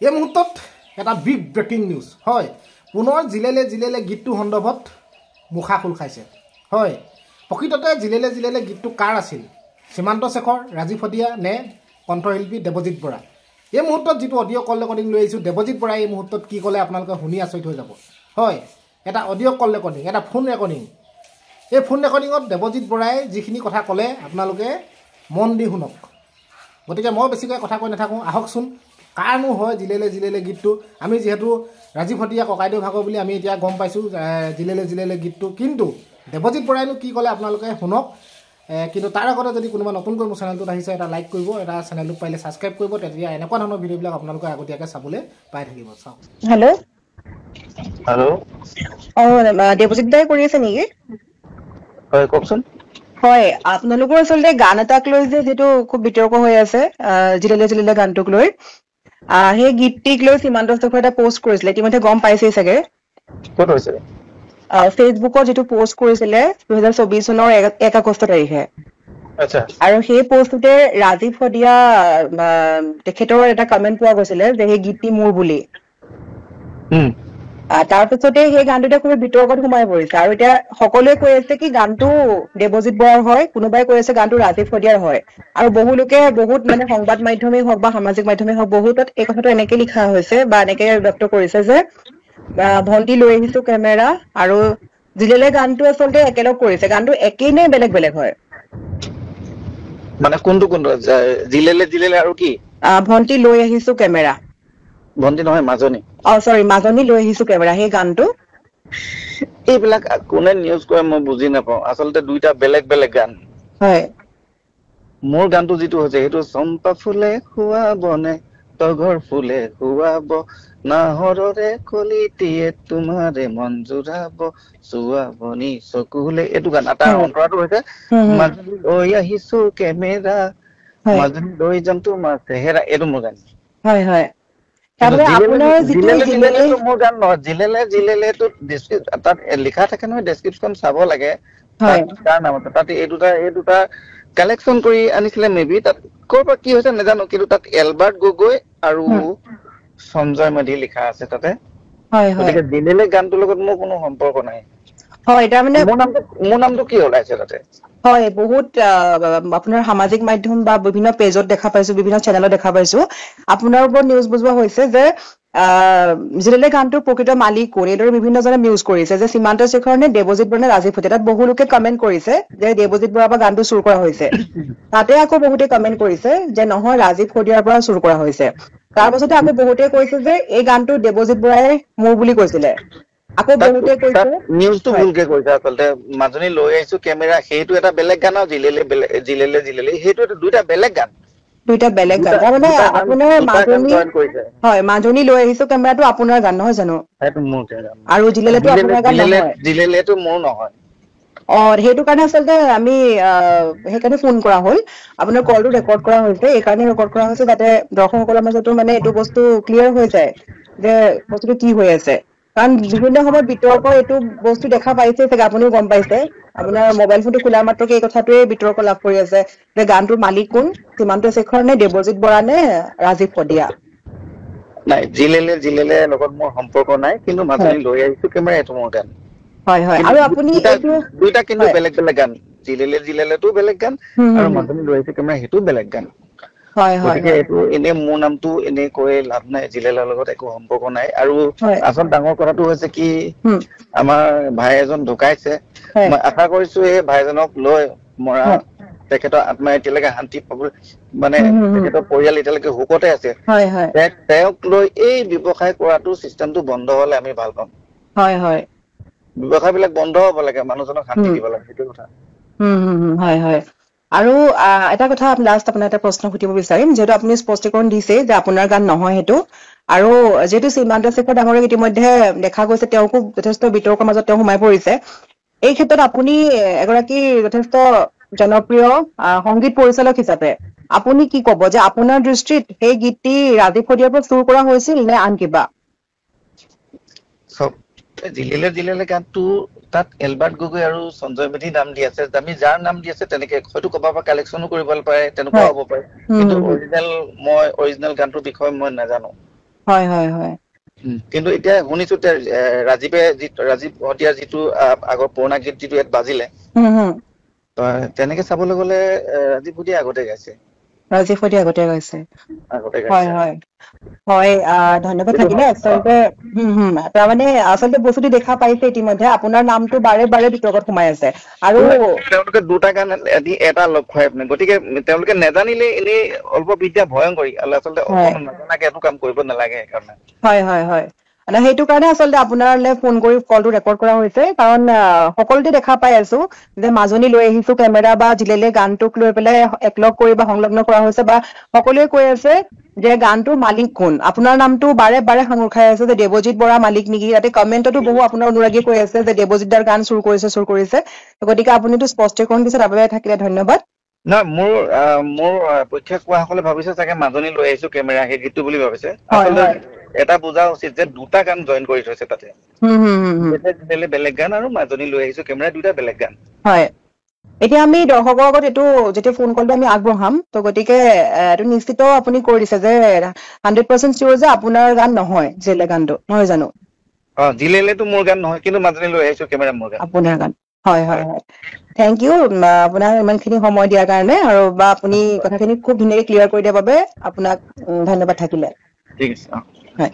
এই মুহূৰ্তত এটা বিগ ব্ৰেকিং নিউজ হয় পুনৰ জিলেলে জিলেলে গীতটো সন্দৰ্ভত মুখা খোল খাইছে হয় প্ৰকৃততে জিলেলে গীতটো কাৰ আছিল সীমান্ত শেখৰ ৰাজীৱ হদিয়া নে কণ্ঠশিল্পী দেৱজিৎ বৰা এই মুহূৰ্তত যেটো অডিও কল ৰেকৰ্ডিং লৈ আহিছো দেৱজিৎ বৰাই এই মুহূৰ্তত কি ক'লে আপোনালোকে শুনি আচৰিত হৈ যাব হয় এটা অডিও কল ৰেকৰ্ডিং এটা ফোন ৰেকৰ্ডিং এই ফোন ৰেকৰ্ডিঙত দেৱজিৎ বৰাই যিখিনি কথা ক'লে আপোনালোকে মন দি শুনক গতিকে মই বেছিকৈ কথা কৈ নাথাকো আহকচোন কাৰনো হয় জিলেলে গীতটো আমি যেহেতু ৰাজীৱ হদিয়া ককাইদেউ ভাগৰ বুলি আমি এতিয়া গম পাইছো জিলেলে গীতটো কিন্তু দেৱজিৎ বৰাইনো কি ক'লে আপোনালোকে শুনক কিন্তু তাৰ আগতে যদি কোনোবা নতুনকৈ মোৰ চেনেলটোত আহিছে এটা লাইক কৰিব এটা চেনেলটো পাইলে সাবস্ক্ৰাইব কৰিব তেতিয়া এনেকুৱা ধৰণৰ ভিডিঅ'বিলাক আপোনালোকে আগতীয়াকৈ চাবলৈ পাই থাকিব চাওক হেল্ল' দেৱজিৎ দাই কৰি আছে নেকি হয় কওকচোন হয় আপোনালোকৰ আসলে গান এটাক লৈ যেটো খুব বিতৰ্ক হৈ আছে জিলেলে গানটোক লৈ সেই গীতটিক লৈ সীমান্ত শেখৰ এটা পোষ্ট কৰিছিলে ইতিমধ্যে গম পাইছেই চাগে ক'ত হৈছে ফেচবুকত যেটো পোষ্ট কৰিছিলে 2024 চনৰ 1 আগষ্ট তাৰিখে আচ্ছা আৰু সেই পোষ্টতে ৰাজীৱ হদিয়া তেখেতৰ এটা কমেন্ট পোৱা গৈছিলে যে সেই গীতটি মোৰ বুলি তাৰ পিছতে সেই গানটোতে খুব বিতৰ্কত সোমাই পৰিছে আৰু এতিয়া সকলোৱে কৈ আছে কি গানটো দেৱজিৎ বৰাৰ হয় কোনোবাই কৈ আছে গানটো ৰাজীৱ হদিয়াৰ হয় আৰু বহু লোকে বহুত মানে সংবাদ মাধ্যমেই হওক বা সামাজিক মাধ্যমেই হওক বহুতত এই কথাটো এনেকে লিখা হৈছে বা এনেকে ব্যক্ত কৰিছে যে ভন্টি লৈ আহিছো কেমেৰা আৰু জিলেলে গানটো আসলে একেলগ কৰিছে গানটো একেই নে বেলেগ বেলেগ হয় মানে কোনটো জিলেলে আৰু কি ভন্টি লৈ আহিছো কেমেৰা ভন্টি নহয় মাজনী সৰি মাজনী লৈ আহিছো কেমেৰা সেই গানটো এইবিলাক কোনে নিউজ কৰে মই বুজি নাপাওঁ আচলতে দুইটা বেলেগ বেলেগ গান হয় মোৰ গানটো যেটো হৈছে হেতু চম্পা ফুলে খুৱাবনে তগৰ ফুলে খুৱাব নাহৰৰে কলিটিয়ে তোমাৰে মন জুৰাব সুৱাবনি চকুলে এটো গান তাৰ অন্তৰাটো হৈছে মাজনী লৈ আহিছো কেমেৰা মাজনী লৈ যাম তোমাৰ চেহেৰা এটো মোৰ গান হয় হয় তাৰপৰে আপনাৰ জিলেলে তো মোৰ গান নহয় জিলেলে তো তাত লিখা থাকে নহয় ডেসক্ৰিপশন চাব লাগে তাৰ নামত তাত এই দুটা কালেকশন কৰি আনিছিলে মেবি তাত কৰবা কি হৈছে নাজানো কিন্তু তাত এলবাৰ্ট গগৈ আৰু সঞ্জয় মাধি লিখা আছে তাতে হয় হয় গতিকে জিলেলে গানটোৰ লগত মোৰ কোনো সম্পৰ্ক নাই হয় এটা মানে মোৰ নামটো কি ওলাইছে তাতে হয় বহুত আপোনাৰ সামাজিক মাধ্যম বা বিভিন্ন পেজত দেখা পাইছো বিভিন্ন চেনেলত দেখা পাইছো আপোনাৰ ওপৰত নিউজ বুজোৱা হৈছে যে জিলেলে গানটোৰ প্ৰকৃত মালিক কোন এদৰে বিভিন্ন জনে নিউজ কৰিছে যে সীমান্ত শেখৰ নে দেৱজিৎ বৰা নে ৰাজীৱ হদিয়া তাত বহু লোকে কমেন্ট কৰিছে যে দেৱজিৎ বৰাৰ পৰা গানটো চুৰ কৰা হৈছে তাতে আকৌ বহুতে কমেন্ট কৰিছে যে নহয় ৰাজীৱ হদিয়াৰ পৰা চুৰ কৰা হৈছে তাৰ পাছতে আকৌ বহুতে কৈছে যে এই গানটো দেৱজিৎ বৰাই মোৰ বুলি কৈছিলে আকৌ বহুতে কৈছে নিউজটো ভুলকে কৈছে আচলতে মাজনী লৈ আহিছো কেমেৰা সেইটো এটা বেলেগ গান আৰু জিলেলে সেইটো দুইটা বেলেগ গান মানে আপোনাৰ মাজনী হয় মাজনী লৈ আহিছো কেমেৰাটো আপোনাৰ গান নহয় জানো সেইটো মোৰ গান আৰু জিলেলেটো আপোনাৰ গান নহয় জিলেলেটো মোৰ নহয় সেইটো কাৰণে আচলতে আমি সেইকাৰণে ফোন কৰা হ'ল আপোনাৰ কলটো ৰেকৰ্ড কৰা হৈছে এই কাৰণে ৰেকৰ্ড কৰা হৈছে যাতে দৰ্শকসকলৰ মাজতো মানে এইটো বস্তু ক্লিয়াৰ হৈ যায় যে বস্তুটো কি হৈ আছে কাৰণ বিভিন্ন সময়ত বিতৰ্ক এইটো বস্তু দেখা পাইছে চাগে আপুনিও গম পাইছে আপোনাৰ মোবাইল ফোনটো খোলা মাত্ৰকে এই কথাটোৱে বিতৰ্ক লাভ কৰি আছে যে গানটোৰ মালিক কোন সীমান্ত শেখৰ নে দেৱজিৎ বৰা নে ৰাজীৱ হদিয়া নাই জিলেলে লগত মোৰ সম্পৰ্ক নাই কিন্তু মাজনী লৈ আহিছো কেমেৰা এইটো মোৰ গান হয় হয় আৰু আপুনি এইটো দুইটা কিন্তু বেলেগ বেলেগ গান জিলেলেটো বেলেগ গান আৰু মাজনী লৈ আহিছো কেমেৰা হেতু বেলেগ গান হয় হয় গতিকে এইটো এনে মোৰ নামটো এনে কৈ লাভ নাই জিলেলৰ লগত একো সম্পৰ্ক নাই আৰু আচল ডাঙৰ কথাটো হৈছে কি আমাৰ ভাই এজন ঢুকাইছে মই আশা কৰিছো এই ভাইজনক লৈ মৰা তেখেতৰ আত্মা এতিয়ালৈকে শান্তি পাব মানে তেখেতৰ পৰিয়াল এতিয়ালৈকে হুকতে আছে তেওঁক লৈ এই ব্যৱসায় কৰাটো চিষ্টেমটো বন্ধ হলে আমি ভাল পাম হয় হয় ব্যৱসায় বিলাক বন্ধ হ'ব লাগে মানুহজনক শান্তি দিব লাগে সেইটো কথা হয় হয় আৰু এটা কথা লাষ্ট আপোনাৰ এটা প্ৰশ্ন সুধিব বিচাৰিম যেহেতু আপুনি স্পষ্টীকৰণ দিছে যে আপোনাৰ গান নহয় সেইটো আৰু যেহেতু সীমান্ত শেখৰ ডাঙৰীয়াক ইতিমধ্যে দেখা গৈছে তেওঁকো যথেষ্ট বিতৰ্কৰ মাজত তেওঁ সোমাই পৰিছে এই ক্ষেত্ৰত আপুনি এগৰাকী যথেষ্ট জনপ্ৰিয় সংগীত পৰিচালক হিচাপে আপুনি কি ক'ব যে আপোনাৰ দৃষ্টিত সেই গীতটি ৰাজীৱ হদিয়াৰ পৰা চুৰ কৰা হৈছিল নে আন কিবা জিলেলে গানটো তাত এলবাৰ্ট গগৈ আৰু সঞ্জয় মেধি নাম দি আছে আমি যাৰ নাম দি আছে তেনেকে হয়তো ক'ৰবাৰ পৰা কালেকশ্যনো কৰিব পাৰে তেনেকুৱা হ'ব পাৰে কিন্তু অৰিজিনেল গানটোৰ বিষয়ে মই নাজানো হয় হয় হয় কিন্তু এতিয়া শুনিছো ৰাজীৱ ভটিয়াৰ যিটো আগৰ পুৰণা গীত যিটো ইয়াত বাজিলে তেনেকে চাবলৈ গ'লে ৰাজীৱ ভটিয়া আগতে গাইছে ৰাজীৱ ভটিয়া আগতে গাইছে হয় হয় হয় ধন্যবাদ থাকিলে আচলতে তাৰমানে আচলতে বস্তুটো দেখা পাইছে ইতিমধ্যে আপোনাৰ নামটো বাৰে বাৰে বিতৰ্কত সোমাই আছে আৰু তেওঁলোকে দুটা গান এটা লগ খুৱাই আপুনি গতিকে তেওঁলোকে নেজানিলে এনেই অল্প বিদ্যা ভয়ংকৰী আচলতে অকণমান নজনাকে একো কাম কৰিব নালাগে সেইকাৰণে হয় হয় হয় সেইটো কাৰণে আচলতে আপোনালৈ ফোন কৰি কলটো ৰেকৰ্ড কৰা হৈছে কাৰণ সকলোতে দেখা পাই আছো যে মাজনী লৈ আহিছো কেমেৰা বা জিলেলে গানটোক লৈ পেলাই একলগ কৰি বা সংলগ্ন কৰা হৈছে বা সকলোৱে কৈ আছে যে গানটোৰ মালিক কোন আপোনাৰ নামটো বাৰে বাৰে সাঙুৰ খাই আছে যে দেৱজিৎ বৰা মালিক নেকি ইয়াতে কমেণ্টতো বহু আপোনাৰ অনুৰাগী কৈ আছে যে দেৱজিৎ দাৰ গান চুৰ কৰিছে গতিকে আপুনিতো স্পষ্টীকৰণ দিছে তাৰ বাবে থাকিলে ধন্যবাদ নহয় মোৰ পৰীক্ষা কোৱাসকলে ভাবিছে চাগে মাজনী লৈ আহিছো কেমেৰা সেই গীতটো বুলি ভাবিছে আচলতে এটা বুজা উচিত যে দুটা গান জইন কৰি থৈছে তাতে বেলেগ গান আৰু মাজনী লৈ আহিছো কেমেৰা দুটা বেলেগ গান হয় এতিয়া আমি দৰ্শকৰ আগত এইটো যেতিয়া ফোন কলটো আমি আগবঢ়াম তো গতিকে এইটো নিশ্চিত আপুনি কৰি দিছে যে 100% চিয়ৰ যে আপোনাৰ গান নহয় জিলেলে গানটো নহয় জানো জিলেলেটো মোৰ গান নহয় কিন্তু মাজনী লৈ আহিছো কেমেৰা মোৰ গান আপোনাৰ গান হয় হয় হয় থেংক ইউ আপোনাৰ ইমানখিনি সময় দিয়াৰ কাৰণে আৰু বা আপুনি কথাখিনি খুব ধুনীয়াকৈ ক্লিয়াৰ কৰি দিয়াৰ বাবে আপোনাক ধন্যবাদ থাকিলে ঠিক আছে হয়